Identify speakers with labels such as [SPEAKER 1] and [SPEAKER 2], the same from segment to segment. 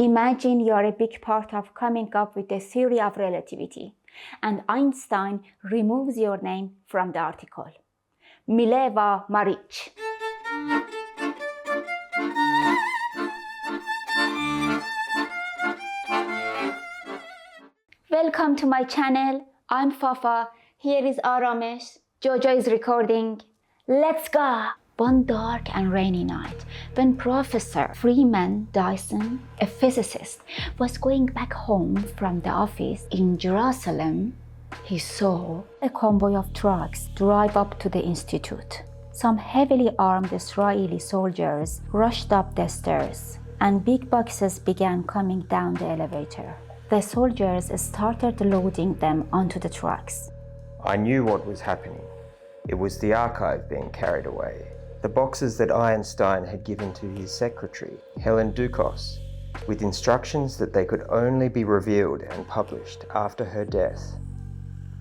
[SPEAKER 1] Imagine you are a big part of coming up with the theory of relativity, and Einstein removes your name from the article. Mileva Marić. Welcome to my channel. I'm Fafa. Here is Aramesh. Jojo is recording. Let's go! One dark and rainy night, when Professor Freeman Dyson, a physicist, was going back home from the office in Jerusalem, he saw a convoy of trucks drive up to the institute. Some heavily armed Israeli soldiers rushed up the stairs, and big boxes began coming down the elevator. The soldiers started loading them onto the trucks.
[SPEAKER 2] I knew what was happening. It was the archive being carried away. The boxes that Einstein had given to his secretary, Helen Dukos, with instructions that they could only be revealed and published after her death.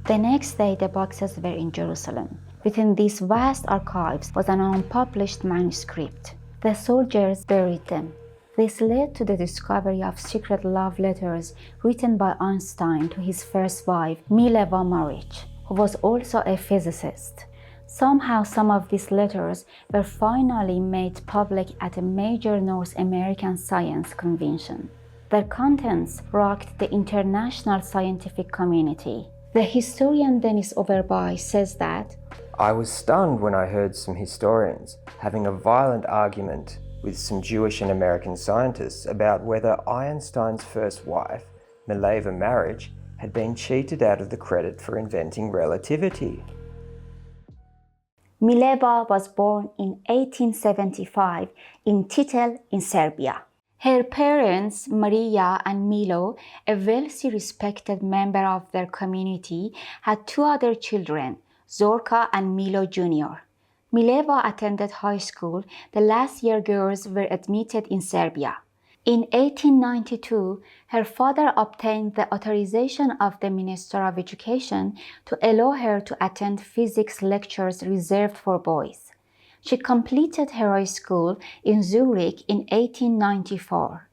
[SPEAKER 1] The next day, the boxes were in Jerusalem. Within these vast archives was an unpublished manuscript. The soldiers buried them. This led to the discovery of secret love letters written by Einstein to his first wife, Mileva Marić, who was also a physicist. Somehow, some of these letters were finally made public at a major North American science convention. Their contents rocked the international scientific community. The historian Denis Overby says that,
[SPEAKER 2] I was stunned when I heard some historians having a violent argument with some Jewish and American scientists about whether Einstein's first wife, Mileva Marić, had been cheated out of the credit for inventing relativity.
[SPEAKER 1] Mileva was born in 1875 in Titel in Serbia. Her parents, Maria and Milo, a wealthy, respected member of their community, had two other children, Zorka and Milo Jr. Mileva attended high school. The last year girls were admitted in Serbia. In 1892, her father obtained the authorization of the Minister of Education to allow her to attend physics lectures reserved for boys. She completed her high school in Zurich in 1894.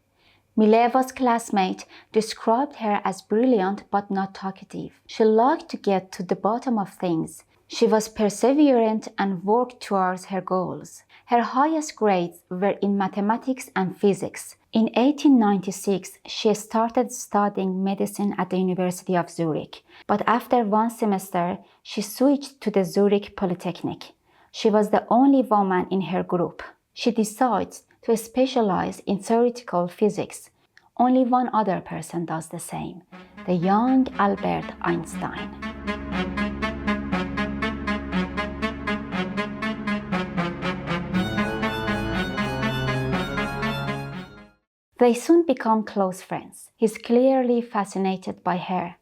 [SPEAKER 1] Mileva's classmate described her as brilliant but not talkative. She liked to get to the bottom of things. She was perseverant and worked towards her goals. Her highest grades were in mathematics and physics. In 1896, she started studying medicine at the University of Zurich, but after one semester, she switched to the Zurich Polytechnic. She was the only woman in her group. She decides to specialize in theoretical physics. Only one other person does the same, the young Albert Einstein. They soon become close friends. He's clearly fascinated by her.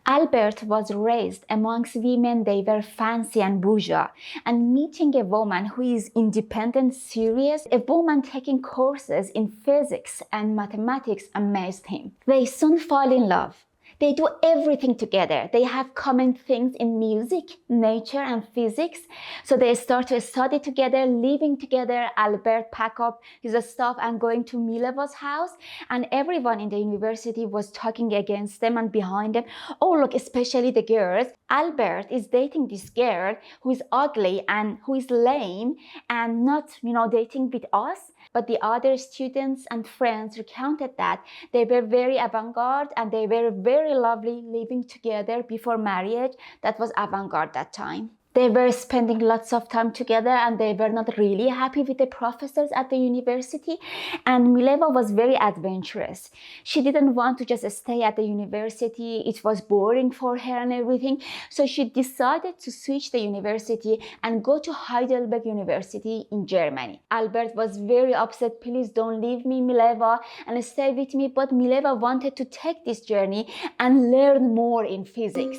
[SPEAKER 1] Albert was raised amongst women. They were fancy and bourgeois, and meeting a woman who is independent, serious, a woman taking courses in physics and mathematics amazed him. They soon fall in love. They do everything together. They have common things in music, nature, and physics. So they start to study together, living together. Albert pack up his stuff and going to Mileva's house. And everyone in the university was talking against them and behind them. Oh, look, especially the girls. Albert is dating this girl who is ugly and who is lame and not, dating with us. But the other students and friends recounted that they were very avant-garde and they were very lovely living together before marriage. That was avant-garde that time. They were spending lots of time together and they were not really happy with the professors at the university. And Mileva was very adventurous. She didn't want to just stay at the university. It was boring for her and everything. So she decided to switch the university and go to Heidelberg University in Germany. Albert was very upset. Please don't leave me, Mileva, and stay with me. But Mileva wanted to take this journey and learn more in physics.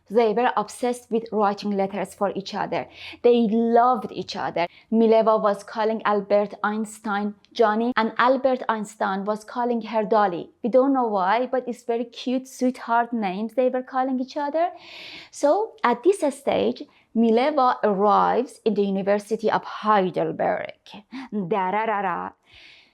[SPEAKER 1] They were obsessed with writing letters for each other. They loved each other. Mileva was calling Albert Einstein Johnny, and Albert Einstein was calling her Dolly. We don't know why, but it's very cute, sweetheart names they were calling each other. So at this stage, Mileva arrives in the University of Heidelberg. Da-ra-ra-ra.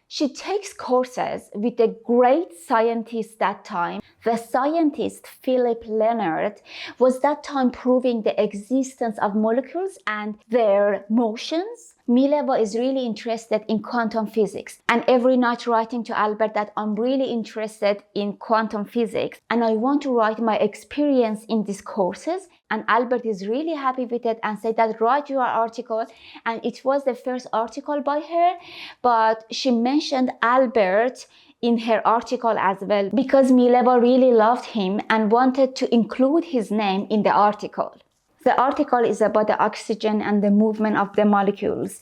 [SPEAKER 1] She takes courses with a great scientist that time. The scientist Philip Leonard was that time proving the existence of molecules and their motions. Mileva is really interested in quantum physics, and every night writing to Albert that I'm really interested in quantum physics and I want to write my experience in these courses. And Albert is really happy with it and said that write your article. And it was the first article by her, but she mentioned Albert in her article as well because Mileva really loved him and wanted to include his name in the article. The article is about the oxygen and the movement of the molecules.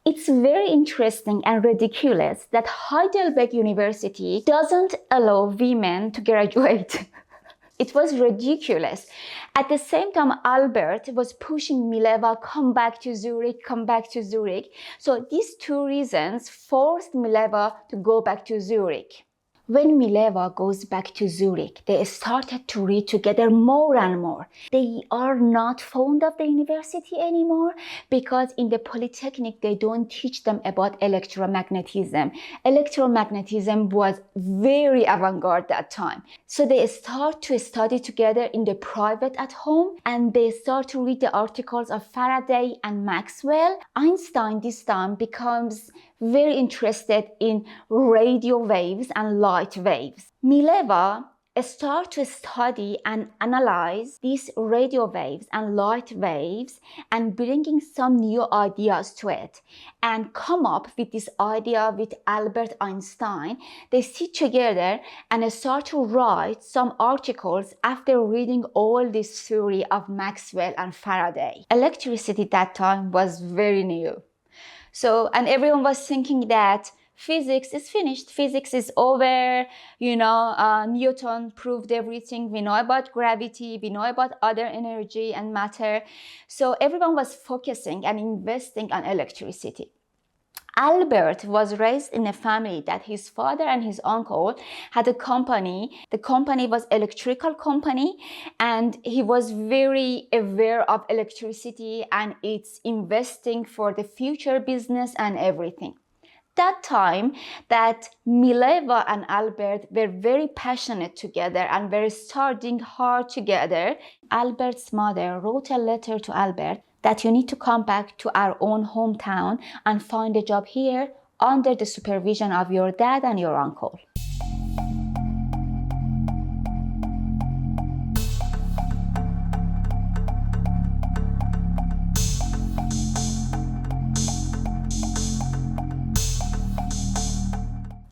[SPEAKER 1] It's very interesting and ridiculous that Heidelberg University doesn't allow women to graduate. It was ridiculous. At the same time, Albert was pushing Mileva, come back to Zurich, come back to Zurich. So these two reasons forced Mileva to go back to Zurich. When Mileva goes back to Zurich, they started to read together more and more. They are not fond of the university anymore because in the Polytechnic, they don't teach them about electromagnetism. Electromagnetism was very avant-garde that time. So they start to study together in the private at home and they start to read the articles of Faraday and Maxwell. Einstein this time becomes very interested in radio waves and light waves. Mileva starts to study and analyze these radio waves and light waves and bringing some new ideas to it and come up with this idea with Albert Einstein. They sit together and start to write some articles after reading all this theory of Maxwell and Faraday. Electricity that time was very new. So, and everyone was thinking that physics is finished, physics is over, Newton proved everything. We know about gravity, we know about other energy and matter. So everyone was focusing and investing on electricity. Albert was raised in a family that his father and his uncle had a company. The company was electrical company and he was very aware of electricity and its investing for the future business and everything. That time that Mileva and Albert were very passionate together and were studying hard together, Albert's mother wrote a letter to Albert that you need to come back to our own hometown and find a job here under the supervision of your dad and your uncle.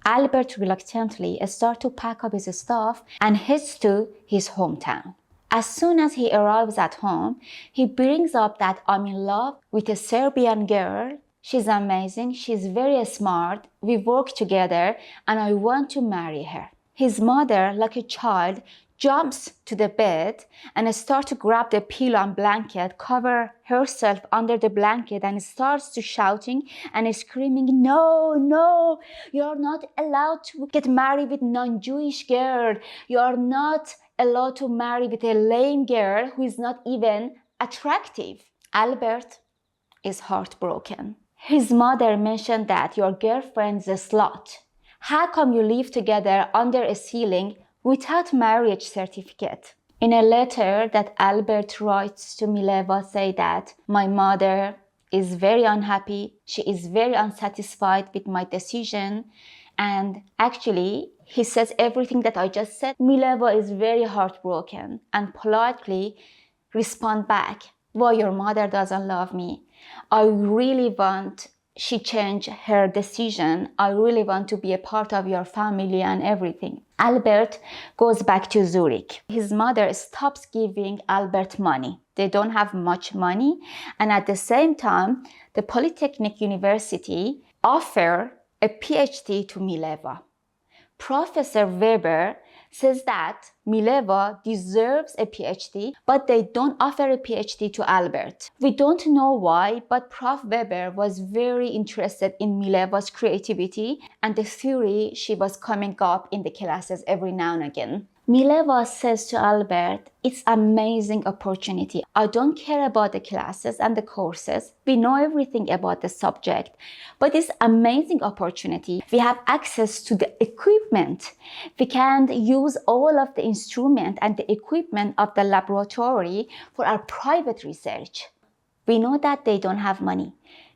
[SPEAKER 1] Albert reluctantly starts to pack up his stuff and heads to his hometown. As soon as he arrives at home, he brings up that I'm in love with a Serbian girl. She's amazing, she's very smart, we work together, and I want to marry her. His mother, like a child, jumps to the bed and starts to grab the pillow and blanket, cover herself under the blanket, and starts to shouting and screaming, no, you're not allowed to get married with non-Jewish girl. You're not allowed to marry with a lame girl who is not even attractive. Albert is heartbroken. His mother mentioned that your girlfriend's a slut. How come you live together under a ceiling without marriage certificate? In a letter that Albert writes to Mileva, say that my mother is very unhappy. She is very unsatisfied with my decision. And actually, he says everything that I just said. Mileva is very heartbroken and politely respond back, well, your mother doesn't love me. I really want she change her decision. I really want to be a part of your family and everything. Albert goes back to Zurich. His mother stops giving Albert money. They don't have much money. And at the same time, the Polytechnic University offer a PhD to Mileva. Professor Weber says that Mileva deserves a PhD, but they don't offer a PhD to Albert. We don't know why, but Prof. Weber was very interested in Mileva's creativity and the theory she was coming up in the classes every now and again. Mileva says to Albert, it's an amazing opportunity. I don't care about the classes and the courses. We know everything about the subject, but it's an amazing opportunity. We have access to the equipment. We can use all of the instrument and the equipment of the laboratory for our private research. We know that they don't have money.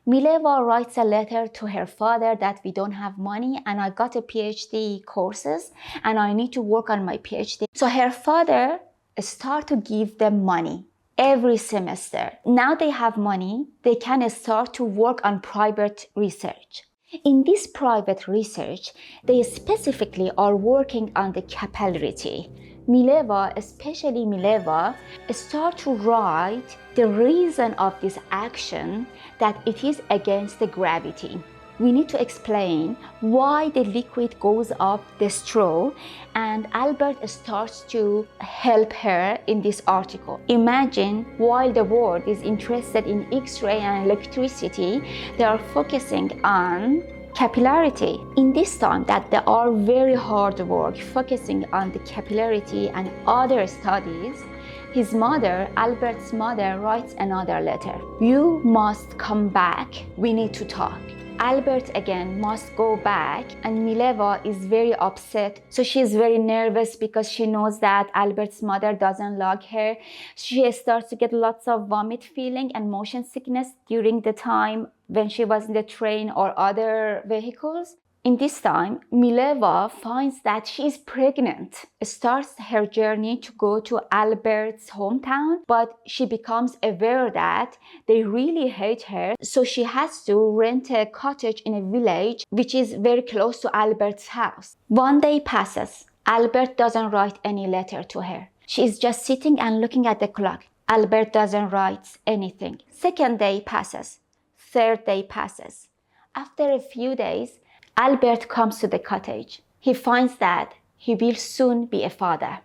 [SPEAKER 1] Mileva writes a letter to her father that we don't have money and I got a PhD courses and I need to work on my PhD. So her father starts to give them money every semester. Now they have money, they can start to work on private research. In this private research, they specifically are working on the capillarity. Mileva, especially Mileva, start to write the reason of this action, that it is against the gravity. We need to explain why the liquid goes up the straw, and Albert starts to help her in this article. Imagine while the world is interested in X-ray and electricity, they are focusing on capillarity. In this time that they are very hard work focusing on the capillarity and other studies, his mother, Albert's mother, writes another letter. You must come back. We need to talk. Albert again must go back, and Mileva is very upset. So she is very nervous because she knows that Albert's mother doesn't like her. She starts to get lots of vomit feeling and motion sickness during the time when she was in the train or other vehicles. In this time, Mileva finds that she is pregnant, starts her journey to go to Albert's hometown, but she becomes aware that they really hate her, so she has to rent a cottage in a village which is very close to Albert's house. One day passes. Albert doesn't write any letter to her. She is just sitting and looking at the clock. Albert doesn't write anything. Second day passes. Third day passes. After a few days, Albert comes to the cottage. He finds that he will soon be a father.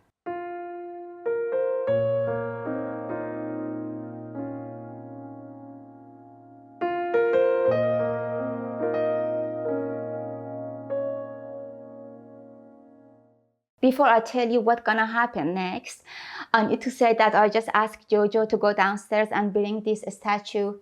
[SPEAKER 1] Before I tell you what's gonna happen next, I need to say that I just asked Jojo to go downstairs and bring this statue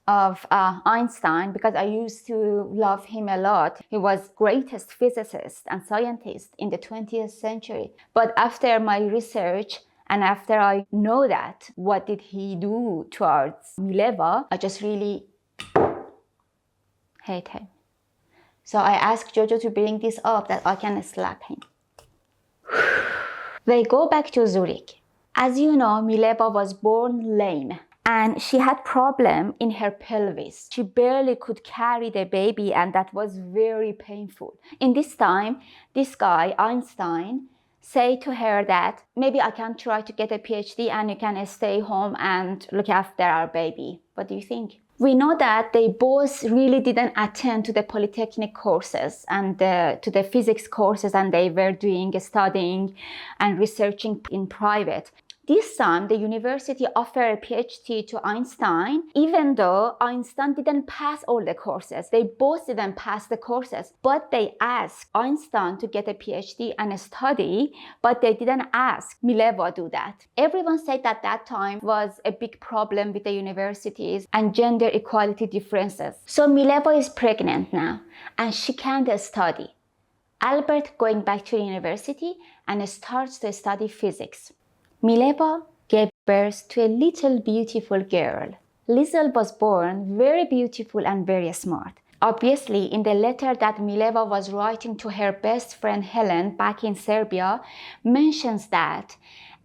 [SPEAKER 1] of Einstein, because I used to love him a lot. He was greatest physicist and scientist in the 20th century. But after my research and after I know that what did he do towards Mileva, I just really hate him. So I asked Jojo to bring this up that I can slap him. They go back to Zurich. As you know, Mileva was born lame. And she had problem in her pelvis. She barely could carry the baby, and that was very painful. In this time, this guy, Einstein, say to her that maybe I can try to get a PhD and you can stay home and look after our baby. What do you think? We know that they both really didn't attend to the polytechnic courses and to the physics courses, and they were studying and researching in private. This time, the university offered a PhD to Einstein, even though Einstein didn't pass all the courses. They both didn't pass the courses, but they asked Einstein to get a PhD and study, but they didn't ask Mileva to do that. Everyone said that that time was a big problem with the universities and gender equality differences. So Mileva is pregnant now, and she can't study. Albert going back to the university and starts to study physics. Mileva gave birth to a little beautiful girl. Liesl was born very beautiful and very smart. Obviously, in the letter that Mileva was writing to her best friend Helen back in Serbia, mentions that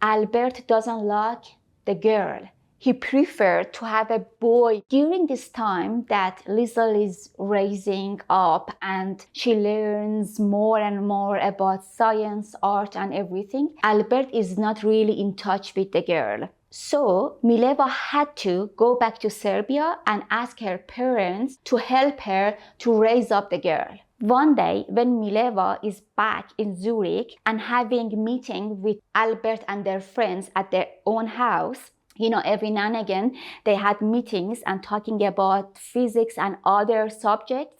[SPEAKER 1] Albert doesn't like the girl. He preferred to have a boy. During this time that Liesl is raising up and she learns more and more about science, art and everything, Albert is not really in touch with the girl. So Mileva had to go back to Serbia and ask her parents to help her to raise up the girl. One day, when Mileva is back in Zurich and having a meeting with Albert and their friends at their own house, every now and again, they had meetings and talking about physics and other subjects.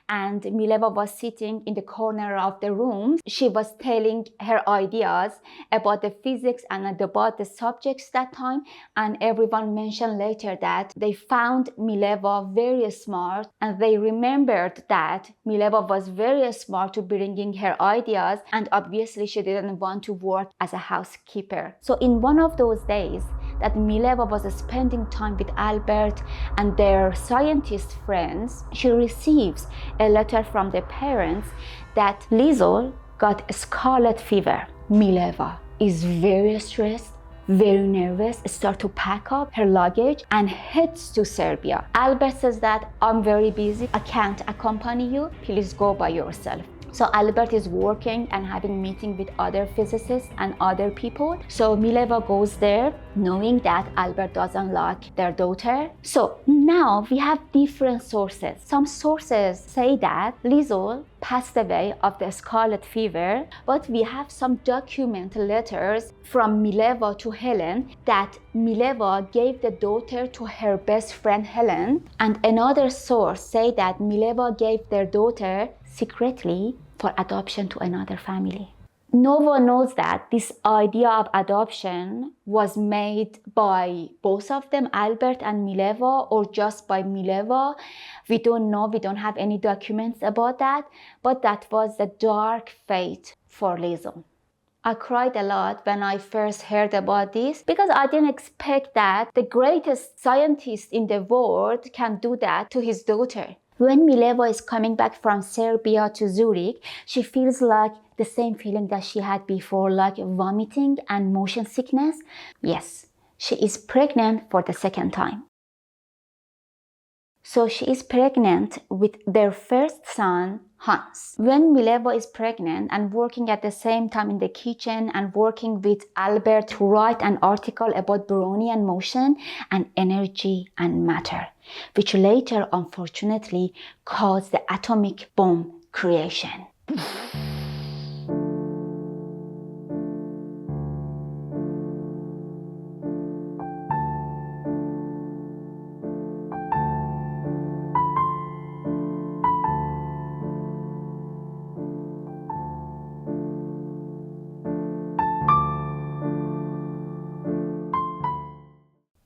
[SPEAKER 1] And Mileva was sitting in the corner of the room. She was telling her ideas about the physics and about the subjects that time. And everyone mentioned later that they found Mileva very smart, and they remembered that Mileva was very smart to bringing her ideas, and obviously she didn't want to work as a housekeeper. So in one of those days that Mileva was spending time with Albert and their scientist friends, she receives a letter from the parents that Liesl got scarlet fever. Mileva is very stressed, very nervous, starts to pack up her luggage and heads to Serbia. Albert says that I'm very busy, I can't accompany you, please go by yourself. So Albert is working and having meeting with other physicists and other people. So Mileva goes there knowing that Albert doesn't like their daughter. So now we have different sources. Some sources say that Liesl passed away of the scarlet fever, but we have some document letters from Mileva to Helen that Mileva gave the daughter to her best friend Helen, and another source say that Mileva gave their daughter secretly for adoption to another family. No one knows that this idea of adoption was made by both of them, Albert and Mileva, or just by Mileva. We don't know, we don't have any documents about that, but that was the dark fate for Liesl. I cried a lot when I first heard about this because I didn't expect that the greatest scientist in the world can do that to his daughter. When Mileva is coming back from Serbia to Zurich, she feels like the same feeling that she had before, like vomiting and motion sickness. Yes, she is pregnant for the second time. So she is pregnant with their first son, Hans. When Mileva is pregnant and working at the same time in the kitchen and working with Albert to write an article about Brownian motion and energy and matter, which later, unfortunately, caused the atomic bomb creation.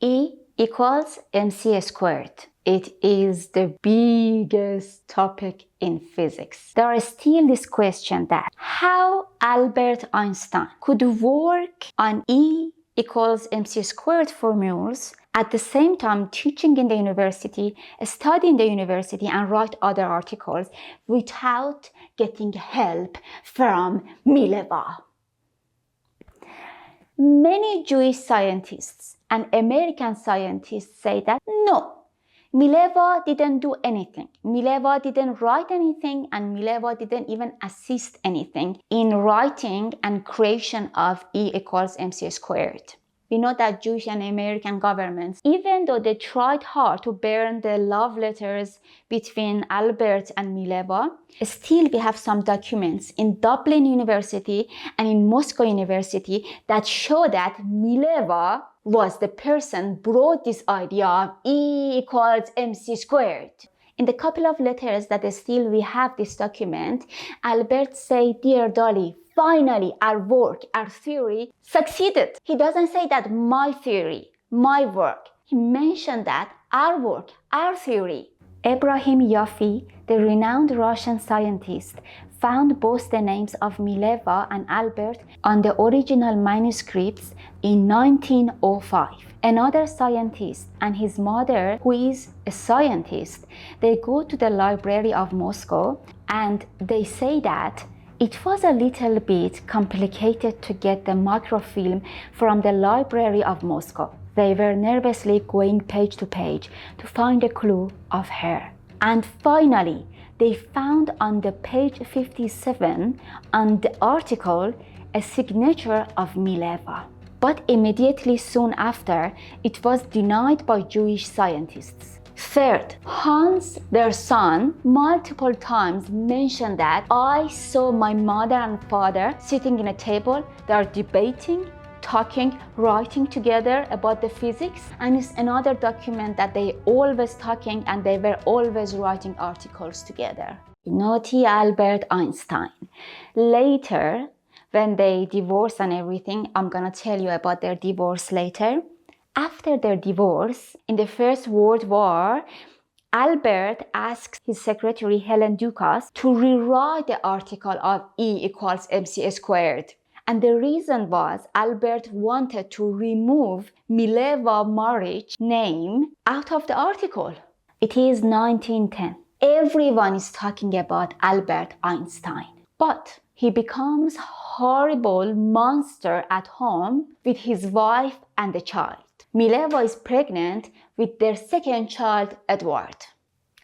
[SPEAKER 1] E equals mc². It is the biggest topic in physics. There is still this question that how Albert Einstein could work on E equals mc² formulas at the same time teaching in the university, study in the university, and write other articles without getting help from Mileva. Many Jewish scientists and American scientists say that no, Mileva didn't do anything. Mileva didn't write anything, and Mileva didn't even assist anything in writing and creation of E equals mc². We know that Jewish and American governments, even though they tried hard to burn the love letters between Albert and Mileva, still we have some documents in Dublin University and in Moscow University that show that Mileva was the person brought this idea of E equals mc². In the couple of letters that still we have this document, Albert say, "Dear Dolly, finally our work, our theory succeeded." He doesn't say that my theory, my work. He mentioned that our work, our theory. Ebrahim Yafi, the renowned Russian scientist, found both the names of Mileva and Albert on the original manuscripts in 1905. Another scientist and his mother, who is a scientist, they go to the library of Moscow and they say that it was a little bit complicated to get the microfilm from the library of Moscow. They were nervously going page to page to find a clue of her. And finally, they found on the page 57 on the article a signature of Mileva. But immediately soon after, it was denied by Jewish scientists. Third, Hans, their son, multiple times mentioned that I saw my mother and father sitting in a table. They are debating, talking, writing together about the physics, and it's another document that they always talking and they were always writing articles together. Naughty Albert Einstein. Later, when they divorced and everything, I'm gonna tell you about their divorce later. After their divorce, in the First World War, Albert asked his secretary Helen Dukas to rewrite the article of E equals mc². And the reason was Albert wanted to remove Mileva Marić name out of the article. It is 1910. Everyone is talking about Albert Einstein. But he becomes horrible monster at home with his wife and the child. Mileva is pregnant with their second child, Edward.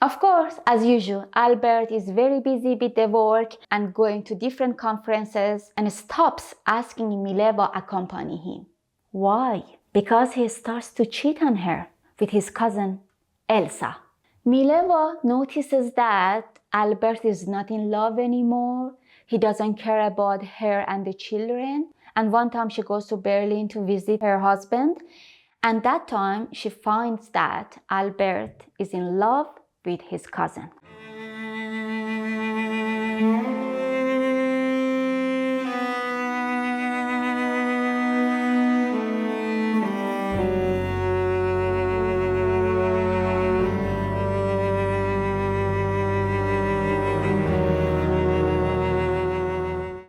[SPEAKER 1] Of course, as usual, Albert is very busy with the work and going to different conferences and stops asking Mileva to accompany him. Why? Because he starts to cheat on her with his cousin, Elsa. Mileva notices that Albert is not in love anymore. He doesn't care about her and the children. And one time she goes to Berlin to visit her husband. And that time she finds that Albert is in love with his cousin.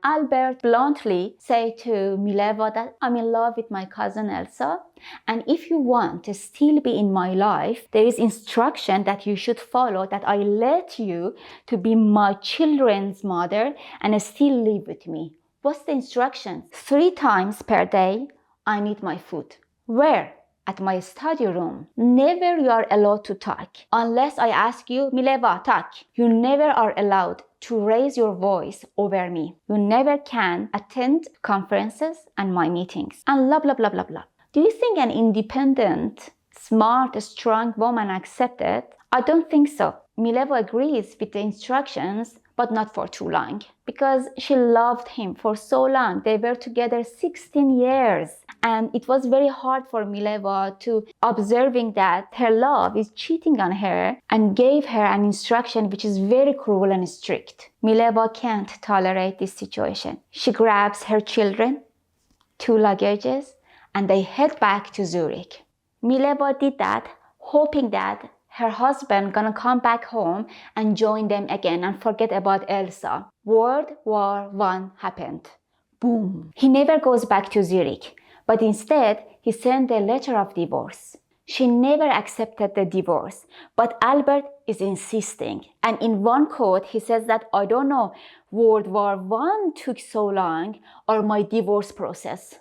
[SPEAKER 1] Albert bluntly said to Mileva that I'm in love with my cousin Elsa, and if you want to still be in my life, there is instruction that you should follow, that I let you to be my children's mother and still live with me. What's the instruction? 3 times per day, I need my food. Where? At my study room. Never you are allowed to talk. Unless I ask you, Mileva, talk. You never are allowed to raise your voice over me. You never can attend conferences and my meetings. And blah, blah, blah, blah, blah. Do you think an independent, smart, strong woman accepted? I don't think so. Mileva agrees with the instructions, but not for too long, because she loved him for so long. They were together 16 years. And it was very hard for Mileva to observing that her love is cheating on her, and gave her an instruction which is very cruel and strict. Mileva can't tolerate this situation. She grabs her children, 2 luggages, and they head back to Zurich. Mileva did that, hoping that her husband gonna come back home and join them again and forget about Elsa. World War I happened. Boom. He never goes back to Zurich, but instead he sent a letter of divorce. She never accepted the divorce, but Albert is insisting. And in one quote, he says that, I don't know, World War I took so long or my divorce process.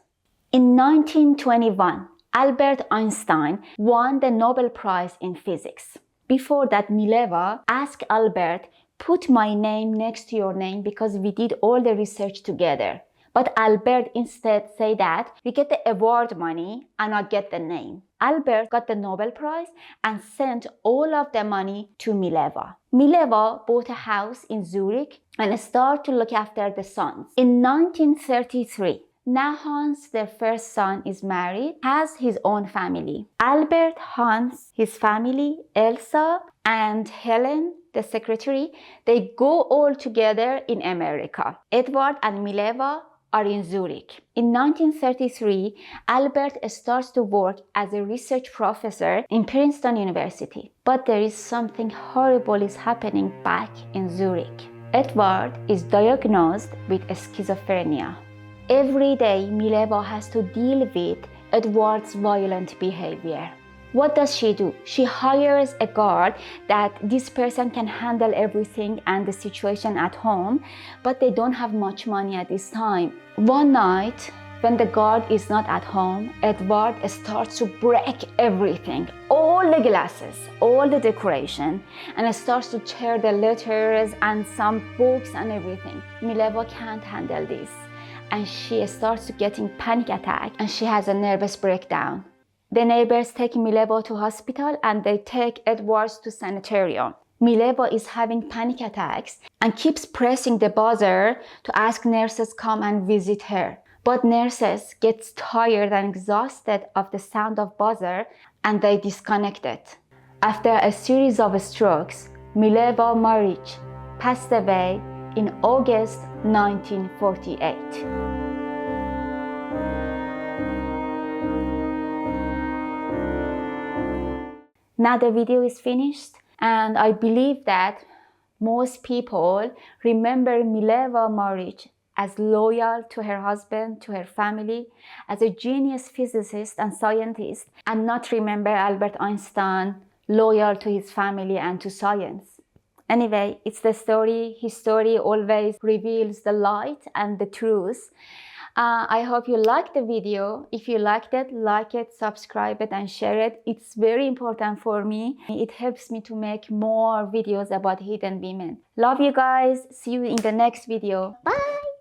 [SPEAKER 1] In 1921, Albert Einstein won the Nobel Prize in Physics. Before that, Mileva asked Albert, put my name next to your name because we did all the research together. But Albert instead said that we get the award money and I get the name. Albert got the Nobel Prize and sent all of the money to Mileva. Mileva bought a house in Zurich and started to look after the sons. In 1933, now Hans, their first son, is married, has his own family. Albert, Hans, his family, Elsa, and Helen, the secretary, they go all together in America. Edward and Mileva are in Zurich. In 1933, Albert starts to work as a research professor in Princeton University. But there is something horrible is happening back in Zurich. Edward is diagnosed with schizophrenia. Every day, Mileva has to deal with Edward's violent behavior. What does she do? She hires a guard that this person can handle everything and the situation at home, but they don't have much money at this time. One night, when the guard is not at home, Edward starts to break everything, all the glasses, all the decoration, and starts to tear the letters and some books and everything. Mileva can't handle this, and she starts to getting panic attack and she has a nervous breakdown. The neighbors take Mileva to hospital and they take Edwards to sanitarium. Mileva is having panic attacks and keeps pressing the buzzer to ask nurses come and visit her. But nurses get tired and exhausted of the sound of buzzer and they disconnect it. After a series of strokes, Mileva Marić passed away in August 1948. Now the video is finished, and I believe that most people remember Mileva Marić as loyal to her husband, to her family, as a genius physicist and scientist, and not remember Albert Einstein loyal to his family and to science. Anyway, it's the story. History always reveals the light and the truth. I hope you liked the video. If you liked it, like it, subscribe it, and share it. It's very important for me. It helps me to make more videos about hidden women. Love you guys. See you in the next video. Bye.